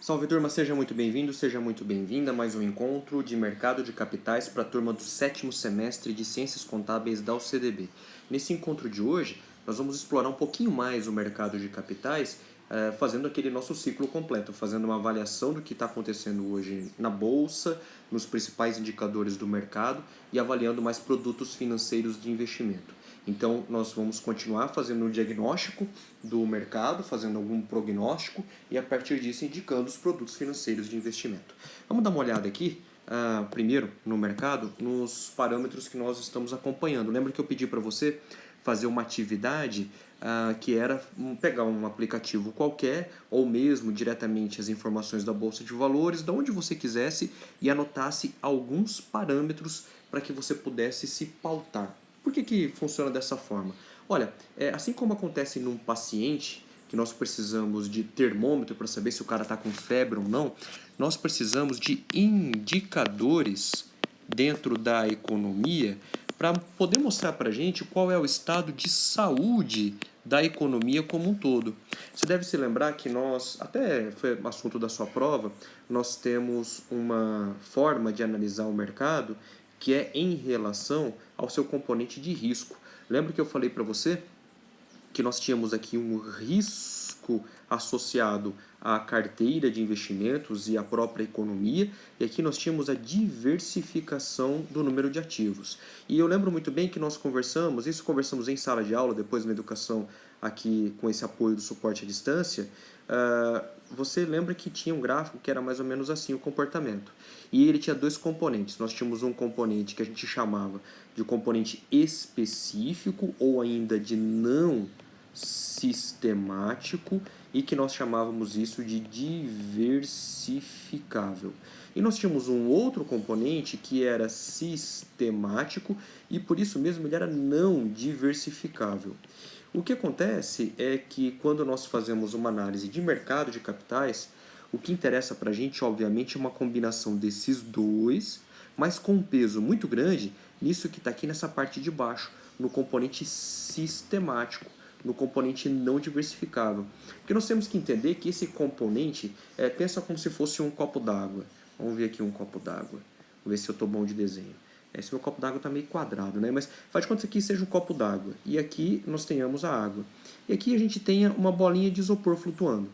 Salve turma, seja muito bem-vindo, seja muito bem-vinda a mais um encontro de mercado de capitais para a turma do 7º semestre de Ciências Contábeis da UCDB. Nesse encontro de hoje, nós vamos explorar um pouquinho mais o mercado de capitais, fazendo aquele nosso ciclo completo, fazendo uma avaliação do que está acontecendo hoje na Bolsa, nos principais indicadores do mercado e avaliando mais produtos financeiros de investimento. Então, nós vamos continuar fazendo um diagnóstico do mercado, fazendo algum prognóstico e, a partir disso, indicando os produtos financeiros de investimento. Vamos dar uma olhada aqui, primeiro, no mercado, nos parâmetros que nós estamos acompanhando. Lembra que eu pedi para você fazer uma atividade que era pegar um aplicativo qualquer ou mesmo diretamente as informações da Bolsa de Valores, de onde você quisesse, e anotasse alguns parâmetros para que você pudesse se pautar. Por que funciona dessa forma? Olha, assim como acontece num paciente, que nós precisamos de termômetro para saber se o cara está com febre ou não, nós precisamos de indicadores dentro da economia para poder mostrar para a gente qual é o estado de saúde da economia como um todo. Você deve se lembrar que nós, até foi assunto da sua prova, nós temos uma forma de analisar o mercado que é em relação ao seu componente de risco. Lembra que eu falei para você que nós tínhamos aqui um risco associado à carteira de investimentos e à própria economia, e aqui nós tínhamos a diversificação do número de ativos. E eu lembro muito bem que nós conversamos em sala de aula, depois na educação aqui com esse apoio do suporte à distância. Você lembra que tinha um gráfico que era mais ou menos assim o comportamento. E ele tinha dois componentes. Nós tínhamos um componente que a gente chamava de componente específico ou ainda de não sistemático e que nós chamávamos isso de diversificável. E nós tínhamos um outro componente que era sistemático e por isso mesmo ele era não diversificável. O que acontece é que quando nós fazemos uma análise de mercado de capitais, o que interessa para a gente, obviamente, é uma combinação desses dois, mas com um peso muito grande nisso que está aqui nessa parte de baixo, no componente sistemático, no componente não diversificável. Porque nós temos que entender que esse componente, pensa como se fosse um copo d'água. Vamos ver aqui um copo d'água. Vamos ver se eu estou bom de desenho. Esse meu copo d'água está meio quadrado, né? Mas faz de conta que aqui seja um copo d'água. E aqui nós tenhamos a água. E aqui a gente tenha uma bolinha de isopor flutuando.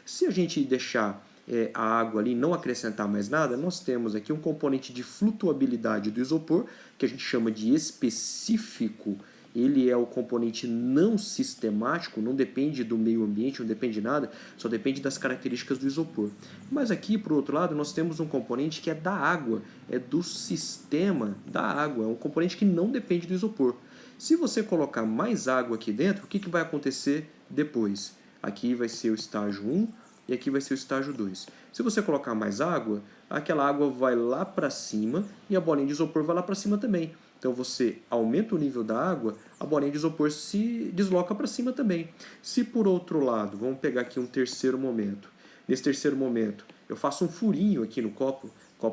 Se a gente deixar a água ali e não acrescentar mais nada, nós temos aqui um componente de flutuabilidade do isopor, que a gente chama de específico. Ele é o componente não sistemático, não depende do meio ambiente, não depende de nada, só depende das características do isopor. Mas aqui, por outro lado, nós temos um componente que é da água, é do sistema da água, é um componente que não depende do isopor. Se você colocar mais água aqui dentro, o que vai acontecer depois? Aqui vai ser o estágio 1 e aqui vai ser o estágio 2. Se você colocar mais água, aquela água vai lá para cima e a bolinha de isopor vai lá para cima também. Então você aumenta o nível da água, a bolinha de isopor se desloca para cima também. Se por outro lado, vamos pegar aqui um terceiro momento. Nesse terceiro momento, eu faço um furinho aqui no copo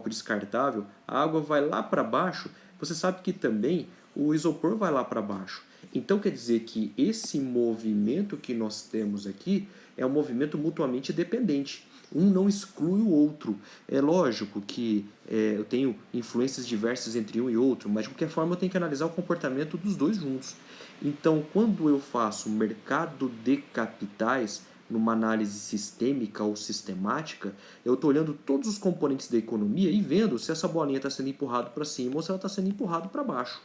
descartável, a água vai lá para baixo, você sabe que também o isopor vai lá para baixo. Então quer dizer que esse movimento que nós temos aqui é um movimento mutuamente dependente. Um não exclui o outro. É lógico que eu tenho influências diversas entre um e outro, mas de qualquer forma eu tenho que analisar o comportamento dos dois juntos. Então, quando eu faço mercado de capitais, numa análise sistêmica ou sistemática, eu estou olhando todos os componentes da economia e vendo se essa bolinha está sendo empurrada para cima ou se ela está sendo empurrada para baixo.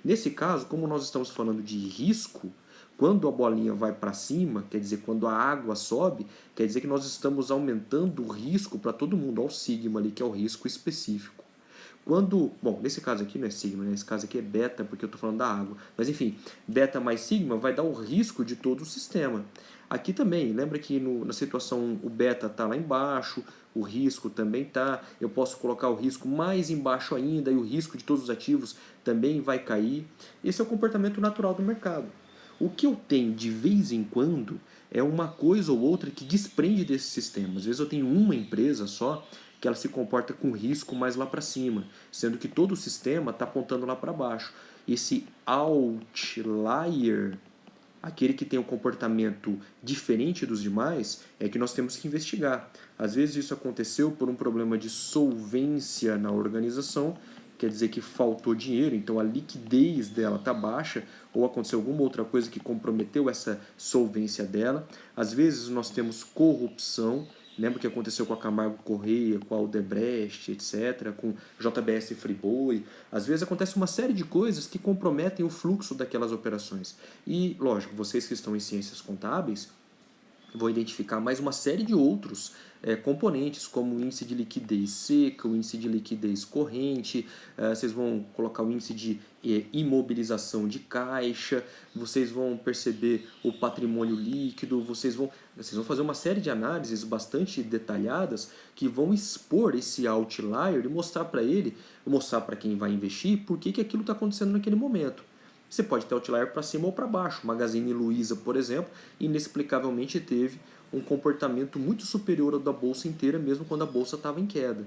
Nesse caso, como nós estamos falando de risco, quando a bolinha vai para cima, quer dizer, quando a água sobe, quer dizer que nós estamos aumentando o risco para todo mundo, ao sigma ali, que é o risco específico. Bom, nesse caso aqui não é sigma, nesse caso aqui é beta, porque eu estou falando da água. Mas enfim, beta mais sigma vai dar o risco de todo o sistema. Aqui também, lembra que na situação o beta está lá embaixo, o risco também está. Eu posso colocar o risco mais embaixo ainda e o risco de todos os ativos também vai cair. Esse é o comportamento natural do mercado. O que eu tenho de vez em quando é uma coisa ou outra que desprende desse sistema. Às vezes eu tenho uma empresa só que ela se comporta com risco mais lá para cima, sendo que todo o sistema está apontando lá para baixo. Esse outlier Aquele que tem um comportamento diferente dos demais é que nós temos que investigar. Às vezes isso aconteceu por um problema de solvência na organização, quer dizer que faltou dinheiro, então a liquidez dela está baixa, ou aconteceu alguma outra coisa que comprometeu essa solvência dela. Às vezes nós temos corrupção. Lembra o que aconteceu com a Camargo Correia, com a Odebrecht, etc., com JBS Friboi. Às vezes acontece uma série de coisas que comprometem o fluxo daquelas operações. E, lógico, vocês que estão em ciências contábeis vão identificar mais uma série de outros componentes, como o índice de liquidez seca, o índice de liquidez corrente, vocês vão colocar o índice de imobilização de caixa, vocês vão perceber o patrimônio líquido, vocês vão fazer uma série de análises bastante detalhadas que vão expor esse outlier e mostrar para ele, mostrar para quem vai investir por que aquilo está acontecendo naquele momento. Você pode ter outlier para cima ou para baixo. Magazine Luiza, por exemplo, inexplicavelmente teve um comportamento muito superior ao da bolsa inteira, mesmo quando a bolsa estava em queda.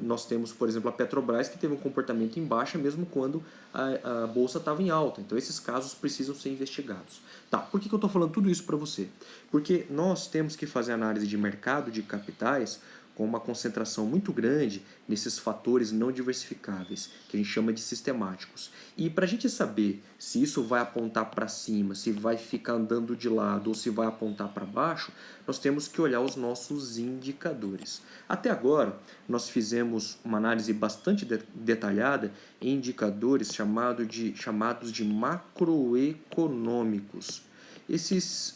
Nós temos, por exemplo, a Petrobras, que teve um comportamento em baixa, mesmo quando a bolsa estava em alta. Então, esses casos precisam ser investigados. Tá, por que eu estou falando tudo isso para você? Porque nós temos que fazer análise de mercado de capitais com uma concentração muito grande nesses fatores não diversificáveis, que a gente chama de sistemáticos. E para a gente saber se isso vai apontar para cima, se vai ficar andando de lado ou se vai apontar para baixo, nós temos que olhar os nossos indicadores. Até agora, nós fizemos uma análise bastante detalhada em indicadores chamados de macroeconômicos. Esses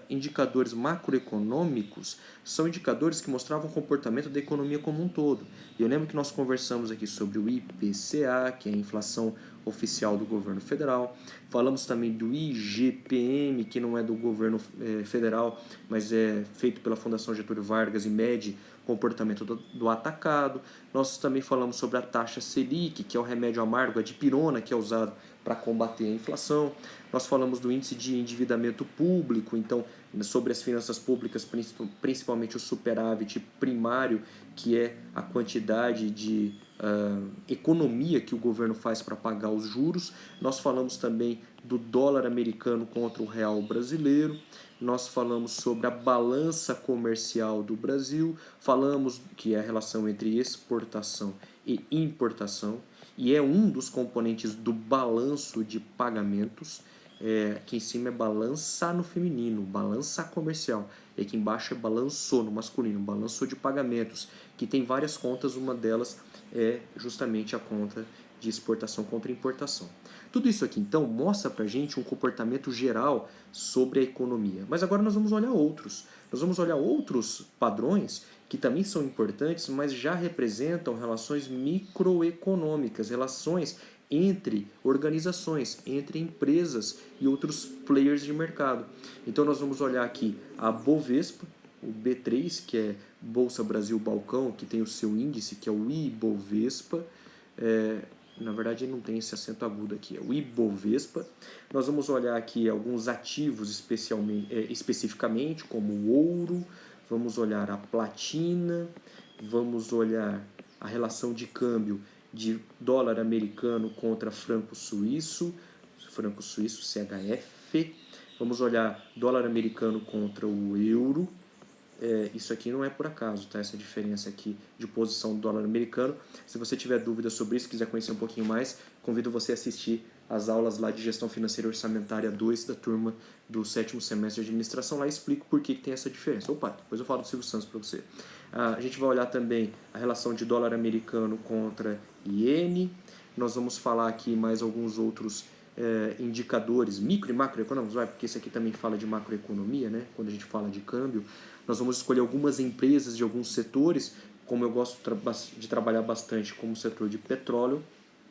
indicadores macroeconômicos são indicadores que mostravam o comportamento da economia como um todo. E eu lembro que nós conversamos aqui sobre o IPCA, que é a inflação oficial do governo federal. Falamos também do IGPM, que não é do governo federal, mas é feito pela Fundação Getúlio Vargas e mede o comportamento do atacado. Nós também falamos sobre a taxa Selic, que é o remédio amargo, a dipirona, que é usado para combater a inflação. Nós falamos do índice de endividamento público, então sobre as finanças públicas, principalmente o superávit primário, que é a quantidade de economia que o governo faz para pagar os juros. Nós falamos também do dólar americano contra o real brasileiro. Nós falamos sobre a balança comercial do Brasil. Falamos que é a relação entre exportação e importação. E é um dos componentes do balanço de pagamentos. Aqui em cima é balança no feminino, balança comercial. E aqui embaixo é balanço no masculino, balanço de pagamentos, que tem várias contas, uma delas é justamente a conta de exportação contra importação. Tudo isso aqui, então, mostra pra gente um comportamento geral sobre a economia. Mas agora nós vamos olhar outros. Nós vamos olhar outros padrões que também são importantes, mas já representam relações microeconômicas, relações entre organizações, entre empresas e outros players de mercado. Então nós vamos olhar aqui a Bovespa, o B3, que é Bolsa Brasil Balcão, que tem o seu índice, que é o Ibovespa. Na verdade não tem esse acento agudo aqui, é o Ibovespa. Nós vamos olhar aqui alguns ativos especificamente, como o ouro, vamos olhar a platina, vamos olhar a relação de câmbio de dólar americano contra franco suíço CHF, vamos olhar dólar americano contra o euro. Isso aqui não é por acaso, tá? Essa diferença aqui de posição do dólar americano. Se você tiver dúvidas sobre isso, quiser conhecer um pouquinho mais, convido você a assistir as aulas lá de Gestão Financeira Orçamentária 2 da turma do 7º semestre de administração. Lá eu explico por que tem essa diferença. Opa, depois eu falo do Silvio Santos para você. A gente vai olhar também a relação de dólar americano contra iene. Nós vamos falar aqui mais alguns outros indicadores micro e macroeconômicos, porque esse aqui também fala de macroeconomia, né? Quando a gente fala de câmbio. Nós vamos escolher algumas empresas de alguns setores, como eu gosto de trabalhar bastante como o setor de petróleo,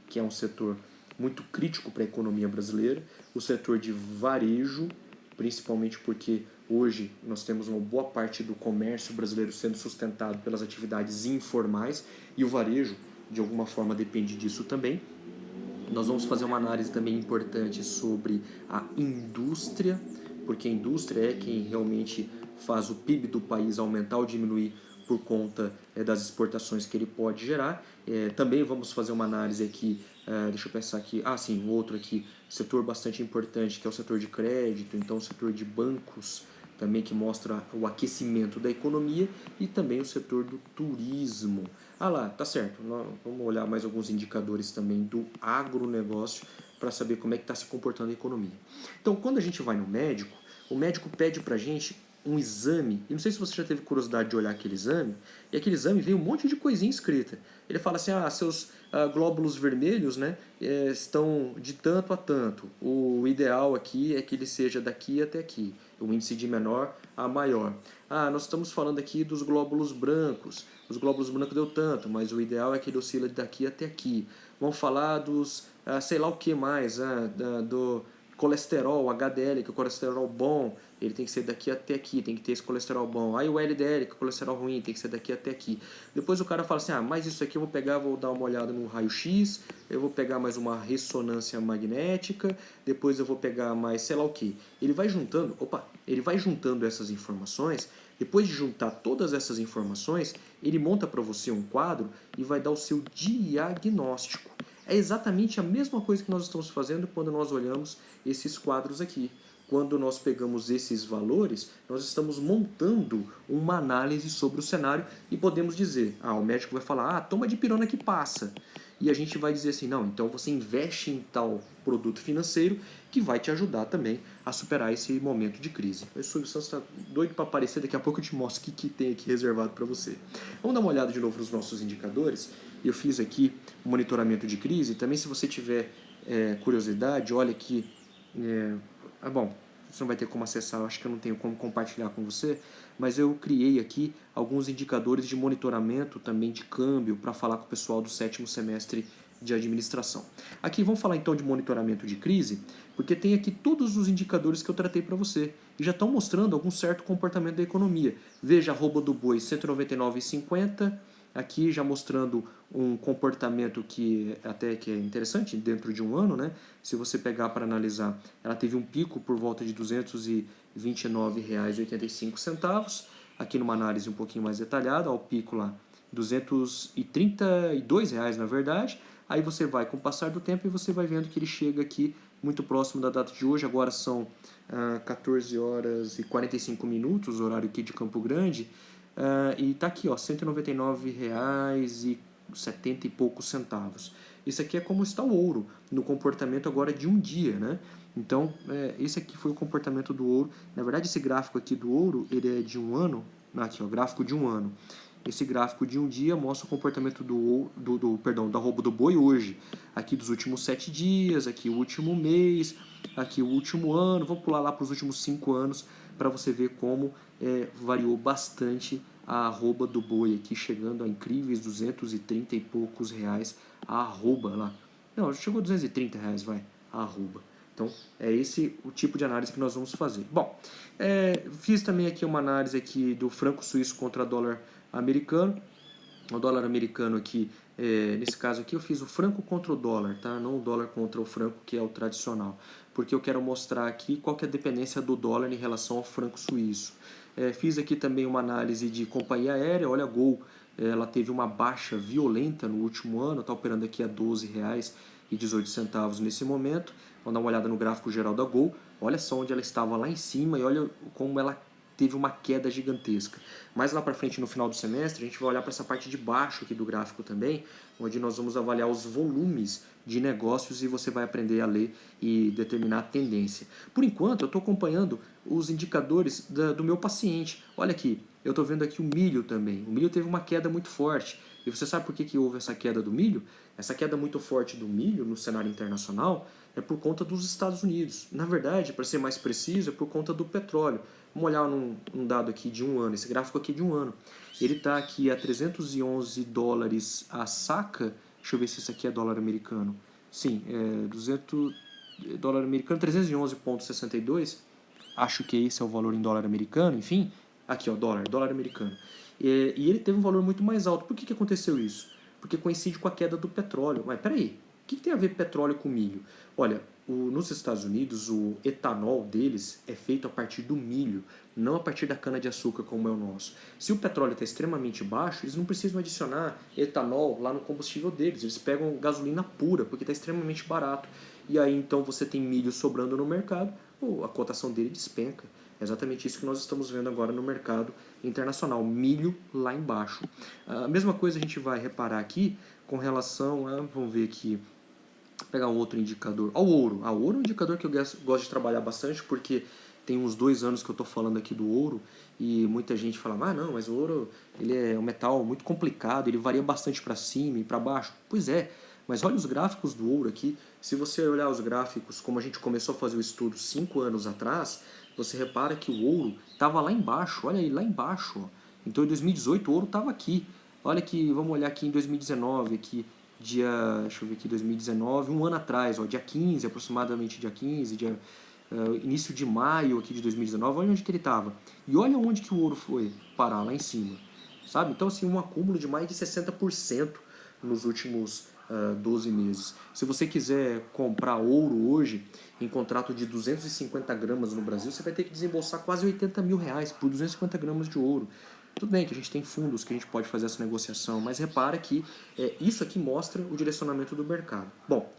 que é um setor muito crítico para a economia brasileira, o setor de varejo, principalmente porque hoje nós temos uma boa parte do comércio brasileiro sendo sustentado pelas atividades informais, e o varejo, de alguma forma, depende disso também. Nós vamos fazer uma análise também importante sobre a indústria, porque a indústria é quem realmente faz o PIB do país aumentar ou diminuir por conta das exportações que ele pode gerar. Também vamos fazer uma análise aqui, deixa eu pensar aqui, sim, outro aqui, setor bastante importante, que é o setor de crédito, então o setor de bancos, também que mostra o aquecimento da economia, e também o setor do turismo. Lá, tá certo, vamos olhar mais alguns indicadores também do agronegócio para saber como é que está se comportando a economia. Então, quando a gente vai no médico, o médico pede para a gente um exame, e não sei se você já teve curiosidade de olhar aquele exame, e aquele exame vem um monte de coisinha escrita. Ele fala assim, seus glóbulos vermelhos, né, estão de tanto a tanto. O ideal aqui é que ele seja daqui até aqui, o índice de menor a maior. Nós estamos falando aqui dos glóbulos brancos. Os glóbulos brancos deu tanto, mas o ideal é que ele oscila daqui até aqui. Vamos falar dos, sei lá o que mais, do colesterol, HDL, que é o colesterol bom, ele tem que ser daqui até aqui, tem que ter esse colesterol bom. Aí o LDL, que é o colesterol ruim, tem que ser daqui até aqui. Depois o cara fala assim, mas isso aqui eu vou pegar, vou dar uma olhada no raio-x, eu vou pegar mais uma ressonância magnética, depois eu vou pegar mais sei lá o que. Ele vai juntando essas informações. Depois de juntar todas essas informações, ele monta para você um quadro e vai dar o seu diagnóstico. É exatamente a mesma coisa que nós estamos fazendo quando nós olhamos esses quadros aqui. Quando nós pegamos esses valores, nós estamos montando uma análise sobre o cenário e podemos dizer, o médico vai falar, toma dipirona que passa. E a gente vai dizer assim, não, então você investe em tal produto financeiro que vai te ajudar também a superar esse momento de crise. O Silvio Santos está doido para aparecer, daqui a pouco eu te mostro o que tem aqui reservado para você. Vamos dar uma olhada de novo nos nossos indicadores. Eu fiz aqui um monitoramento de crise. Também, se você tiver curiosidade, olha aqui. Bom, você não vai ter como acessar, eu acho que eu não tenho como compartilhar com você, mas eu criei aqui alguns indicadores de monitoramento também de câmbio para falar com o pessoal do 7º semestre de administração. Aqui vamos falar então de monitoramento de crise, porque tem aqui todos os indicadores que eu tratei para você e já estão mostrando algum certo comportamento da economia. Veja, arroba do boi 199,50, aqui já mostrando um comportamento que até que é interessante dentro de um ano, né? Se você pegar para analisar, ela teve um pico por volta de R$ 229,85. Aqui numa análise um pouquinho mais detalhada, o pico lá, R$ 232 na verdade. Aí você vai com o passar do tempo e você vai vendo que ele chega aqui muito próximo da data de hoje. Agora são 14 horas e 45 minutos, horário aqui de Campo Grande. E tá aqui, ó, R$ 199,70 e poucos centavos. Isso aqui é como está o ouro no comportamento agora de um dia, né? Então, esse aqui foi o comportamento do ouro. Na verdade, esse gráfico aqui do ouro, ele é de um ano. Aqui, ó, gráfico de um ano. Esse gráfico de um dia mostra o comportamento da arroba do boi hoje. Aqui dos últimos 7 dias, aqui o último mês, aqui o último ano. Vou pular lá para os últimos 5 anos para você ver como variou bastante a arroba do boi aqui, chegando a incríveis 230 e poucos reais a arroba lá. Não, chegou a 230 reais, vai, a arroba. Então, é esse o tipo de análise que nós vamos fazer. Bom, fiz também aqui uma análise aqui do franco suíço contra dólar americano. O dólar americano aqui, nesse caso aqui, eu fiz o franco contra o dólar, tá? Não o dólar contra o franco, que é o tradicional. Porque eu quero mostrar aqui qual que é a dependência do dólar em relação ao franco suíço. Fiz aqui também uma análise de companhia aérea. Olha a Gol, ela teve uma baixa violenta no último ano, está operando aqui a R$ 12,18 nesse momento. Vamos dar uma olhada no gráfico geral da Gol. Olha só onde ela estava lá em cima e olha como ela teve uma queda gigantesca. Mais lá para frente, no final do semestre, a gente vai olhar para essa parte de baixo aqui do gráfico também, onde nós vamos avaliar os volumes de negócios e você vai aprender a ler e determinar a tendência. Por enquanto, eu estou acompanhando os indicadores do meu paciente. Olha aqui, eu estou vendo aqui o milho também. O milho teve uma queda muito forte. E você sabe por que houve essa queda do milho? Essa queda muito forte do milho no cenário internacional é por conta dos Estados Unidos. Na verdade, para ser mais preciso, é por conta do petróleo. Vamos olhar num dado aqui de um ano, esse gráfico aqui de um ano. Ele está aqui a 311 dólares a saca. Deixa eu ver se isso aqui é dólar americano. Sim, dólar americano, 311,62. Acho que esse é o valor em dólar americano, enfim. Aqui, ó, dólar americano. E ele teve um valor muito mais alto. Por que aconteceu isso? Porque coincide com a queda do petróleo. Mas peraí, o que tem a ver petróleo com milho? Olha, Nos Estados Unidos, o etanol deles é feito a partir do milho, não a partir da cana-de-açúcar como é o nosso. Se o petróleo está extremamente baixo, eles não precisam adicionar etanol lá no combustível deles, eles pegam gasolina pura, porque está extremamente barato. E aí então você tem milho sobrando no mercado, a cotação dele despenca. É exatamente isso que nós estamos vendo agora no mercado internacional, milho lá embaixo. A mesma coisa a gente vai reparar aqui com relação a, vamos ver aqui, pegar um outro indicador, ao ouro. O ouro é um indicador que eu gosto de trabalhar bastante, porque tem uns 2 anos que eu estou falando aqui do ouro, e muita gente fala, não, mas o ouro ele é um metal muito complicado, ele varia bastante para cima e para baixo. Pois é, mas olha os gráficos do ouro aqui. Se você olhar os gráficos, como a gente começou a fazer o estudo 5 anos atrás, você repara que o ouro estava lá embaixo, olha aí, lá embaixo. Ó. Então em 2018 o ouro estava aqui. Olha aqui, vamos olhar aqui em 2019, aqui, deixa eu ver aqui, 2019, um ano atrás, ó, dia 15, aproximadamente dia 15, início de maio aqui de 2019, olha onde que ele estava. E olha onde que o ouro foi parar, lá em cima. Sabe? Então, assim, um acúmulo de mais de 60% nos últimos 12 meses. Se você quiser comprar ouro hoje, em contrato de 250 gramas no Brasil, você vai ter que desembolsar quase 80 mil reais por 250 gramas de ouro. Tudo bem que a gente tem fundos que a gente pode fazer essa negociação, mas repara que isso aqui mostra o direcionamento do mercado. Bom,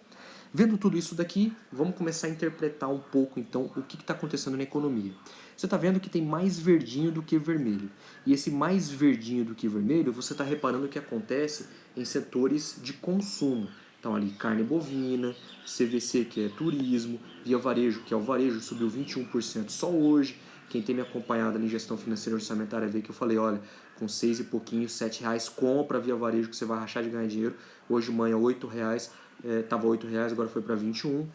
vendo tudo isso daqui, vamos começar a interpretar um pouco então o que está acontecendo na economia. Você está vendo que tem mais verdinho do que vermelho. E esse mais verdinho do que vermelho, você está reparando que acontece em setores de consumo. Então ali carne bovina, CVC que é turismo, Via Varejo que é o varejo, subiu 21% só hoje. Quem tem me acompanhado em gestão financeira orçamentária vê que eu falei, olha, com 6 e pouquinho, 7 reais, compra Via Varejo que você vai rachar de ganhar dinheiro. Hoje de manhã 8 reais, estava 8 reais, agora foi para 21,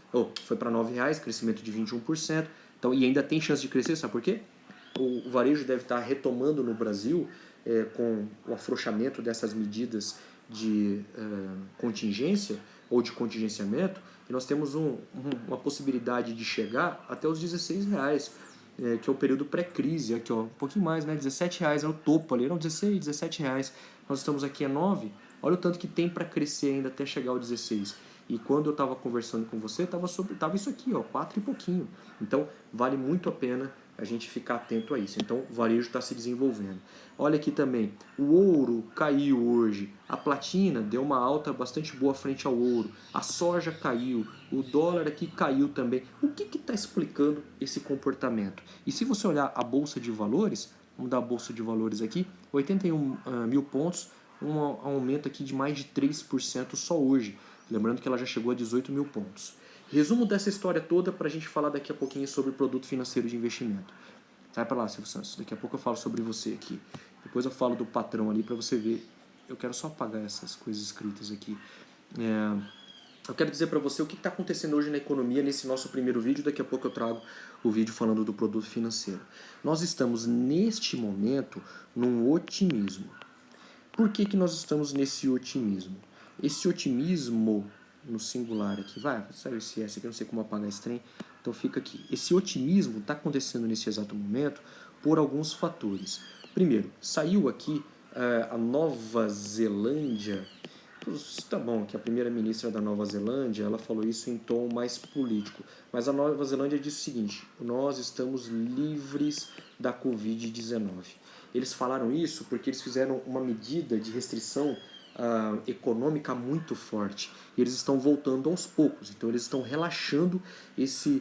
foi para 9 reais, crescimento de 21%. Então, e ainda tem chance de crescer, sabe por quê? O varejo deve estar retomando no Brasil com o afrouxamento dessas medidas de contingência ou de contingenciamento, e nós temos uma possibilidade de chegar até os 16 reais, que é o período pré-crise, aqui ó, um pouquinho mais, né, 17 reais é o topo ali, não, 16, 17 reais, nós estamos aqui a 9, olha o tanto que tem para crescer ainda até chegar ao 16. E quando eu estava conversando com você, estava isso aqui, ó, 4 e pouquinho. Então, vale muito a pena a gente ficar atento a isso. Então, o varejo está se desenvolvendo. Olha aqui também, o ouro caiu hoje, a platina deu uma alta bastante boa frente ao ouro, a soja caiu, o dólar aqui caiu também. O que está explicando esse comportamento? E se você olhar a Bolsa de Valores, vamos dar a Bolsa de Valores aqui, 81 mil pontos, um aumento aqui de mais de 3% só hoje. Lembrando que ela já chegou a 18 mil pontos. Resumo dessa história toda para a gente falar daqui a pouquinho sobre produto financeiro de investimento. Sai para lá, Silvio Santos. Daqui a pouco eu falo sobre você aqui. Depois eu falo do patrão ali para você ver. Eu quero só apagar essas coisas escritas aqui. Eu quero dizer para você o que está acontecendo hoje na economia nesse nosso primeiro vídeo. Daqui a pouco eu trago o vídeo falando do produto financeiro. Nós estamos, neste momento, num otimismo. Por que nós estamos nesse otimismo? Esse otimismo, no singular aqui, saiu esse S aqui, eu não sei como apagar esse trem, então fica aqui. Esse otimismo está acontecendo nesse exato momento por alguns fatores. Primeiro, saiu aqui a Nova Zelândia. Tá bom que a primeira-ministra da Nova Zelândia, ela falou isso em tom mais político, mas a Nova Zelândia disse o seguinte, nós estamos livres da Covid-19. Eles falaram isso porque eles fizeram uma medida de restrição econômica muito forte. E eles estão voltando aos poucos, então eles estão relaxando esse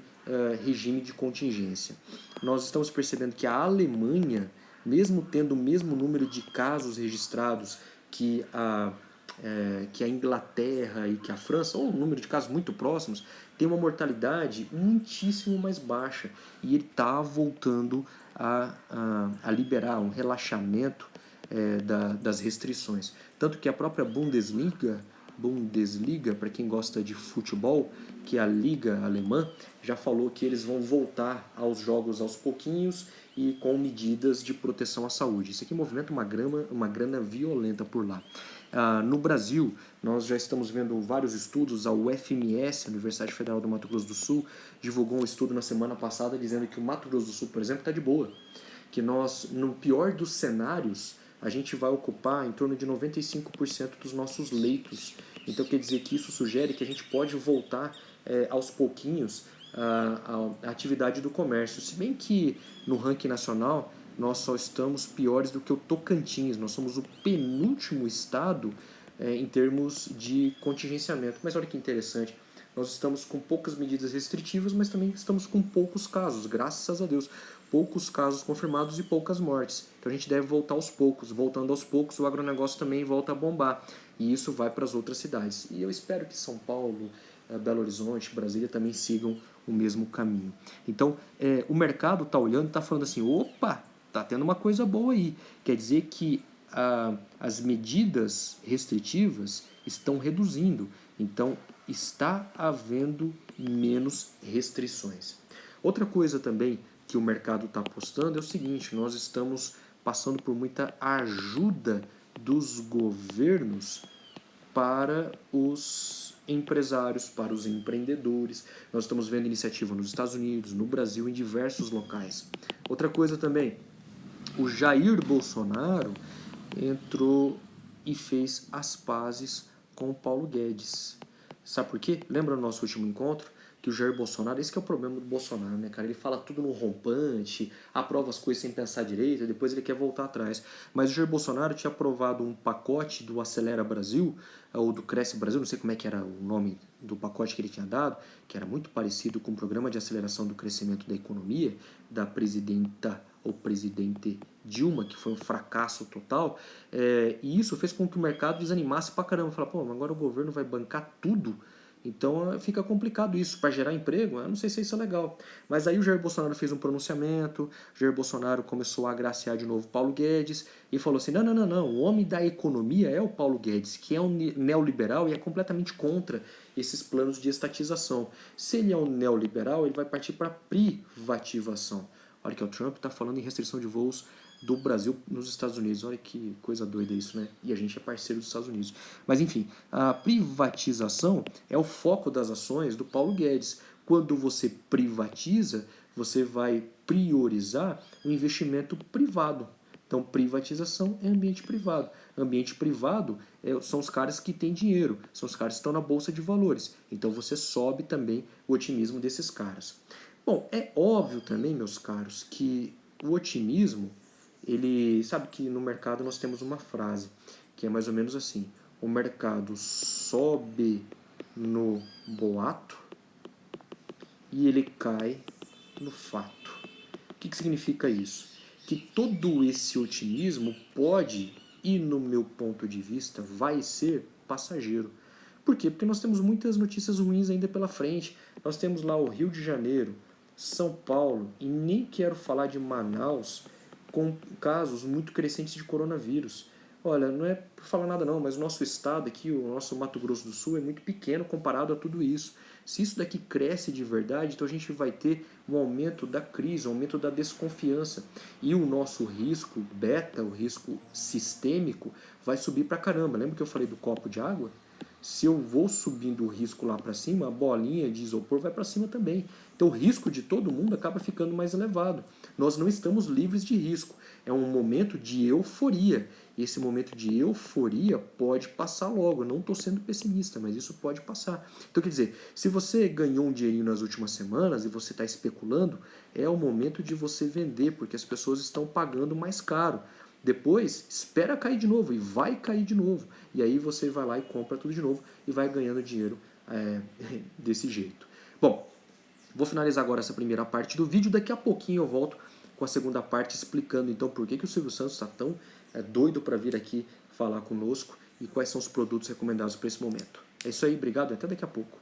regime de contingência. Nós estamos percebendo que a Alemanha, mesmo tendo o mesmo número de casos registrados que a Inglaterra e que a França, ou um número de casos muito próximos, tem uma mortalidade muitíssimo mais baixa. E ele está voltando a liberar um relaxamento das restrições. Tanto que a própria Bundesliga, para quem gosta de futebol, que é a liga alemã, já falou que eles vão voltar aos jogos aos pouquinhos e com medidas de proteção à saúde. Isso aqui movimenta uma grana violenta por lá. No Brasil, nós já estamos vendo vários estudos. A UFMS, a Universidade Federal do Mato Grosso do Sul, divulgou um estudo na semana passada dizendo que o Mato Grosso do Sul, por exemplo, está de boa. Que nós, no pior dos cenários, a gente vai ocupar em torno de 95% dos nossos leitos. Então quer dizer que isso sugere que a gente pode voltar aos pouquinhos a atividade do comércio. Se bem que no ranking nacional nós só estamos piores do que o Tocantins, nós somos o penúltimo estado em termos de contingenciamento. Mas olha que interessante, nós estamos com poucas medidas restritivas, mas também estamos com poucos casos, graças a Deus. Poucos casos confirmados e poucas mortes. Então a gente deve voltar aos poucos. Voltando aos poucos, o agronegócio também volta a bombar. E isso vai para as outras cidades. E eu espero que São Paulo, Belo Horizonte, Brasília também sigam o mesmo caminho. Então, o mercado está olhando e está falando assim, opa, está tendo uma coisa boa aí. Quer dizer que as medidas restritivas estão reduzindo. Então, está havendo menos restrições. Outra coisa também que o mercado está apostando é o seguinte, nós estamos passando por muita ajuda dos governos para os empresários, para os empreendedores. Nós estamos vendo iniciativa nos Estados Unidos, no Brasil, em diversos locais. Outra coisa também, o Jair Bolsonaro entrou e fez as pazes com o Paulo Guedes. Sabe por quê? Lembra no nosso último encontro? Que o Jair Bolsonaro, esse que é o problema do Bolsonaro, né, cara? Ele fala tudo no rompante, aprova as coisas sem pensar direito, e depois ele quer voltar atrás. Mas o Jair Bolsonaro tinha aprovado um pacote do Acelera Brasil, ou do Cresce Brasil, não sei como é que era o nome do pacote que ele tinha dado, que era muito parecido com o Programa de Aceleração do Crescimento da Economia, da presidenta ou presidente Dilma, que foi um fracasso total, e isso fez com que o mercado desanimasse pra caramba. Falar, pô, agora o governo vai bancar tudo? Então fica complicado isso, para gerar emprego, eu não sei se isso é legal. Mas aí o Jair Bolsonaro fez um pronunciamento, o Jair Bolsonaro começou a agraciar de novo Paulo Guedes e falou assim, não, o homem da economia é o Paulo Guedes, que é um neoliberal e é completamente contra esses planos de estatização. Se ele é um neoliberal, ele vai partir para privatização. Olha que o Trump está falando em restrição de voos do Brasil nos Estados Unidos. Olha que coisa doida isso, né? E a gente é parceiro dos Estados Unidos. Mas enfim, a privatização é o foco das ações do Paulo Guedes. Quando você privatiza, você vai priorizar o investimento privado. Então, privatização é ambiente privado. Ambiente privado são os caras que têm dinheiro, são os caras que estão na bolsa de valores. Então, você sobe também o otimismo desses caras. Bom, é óbvio também, meus caros, que o otimismo, ele sabe que no mercado nós temos uma frase que é mais ou menos assim: o mercado sobe no boato e ele cai no fato. O que significa isso? Que todo esse otimismo pode, e no meu ponto de vista, vai ser passageiro. Por quê? Porque nós temos muitas notícias ruins ainda pela frente. Nós temos lá o Rio de Janeiro, São Paulo, e nem quero falar de Manaus, com casos muito crescentes de coronavírus. Olha, não é por falar nada não, mas o nosso estado aqui, o nosso Mato Grosso do Sul, é muito pequeno comparado a tudo isso. Se isso daqui cresce de verdade, então a gente vai ter um aumento da crise, um aumento da desconfiança. E o nosso risco beta, o risco sistêmico, vai subir pra caramba. Lembra que eu falei do copo de água? Se eu vou subindo o risco lá para cima, a bolinha de isopor vai para cima também. Então o risco de todo mundo acaba ficando mais elevado. Nós não estamos livres de risco. É um momento de euforia. E esse momento de euforia pode passar logo. Eu não estou sendo pessimista, mas isso pode passar. Então quer dizer, se você ganhou um dinheirinho nas últimas semanas e você está especulando, é o momento de você vender, porque as pessoas estão pagando mais caro. Depois, espera cair de novo e vai cair de novo. E aí você vai lá e compra tudo de novo e vai ganhando dinheiro desse jeito. Bom, vou finalizar agora essa primeira parte do vídeo. Daqui a pouquinho eu volto com a segunda parte explicando então por que o Silvio Santos está tão doido para vir aqui falar conosco e quais são os produtos recomendados para esse momento. É isso aí, obrigado e até daqui a pouco.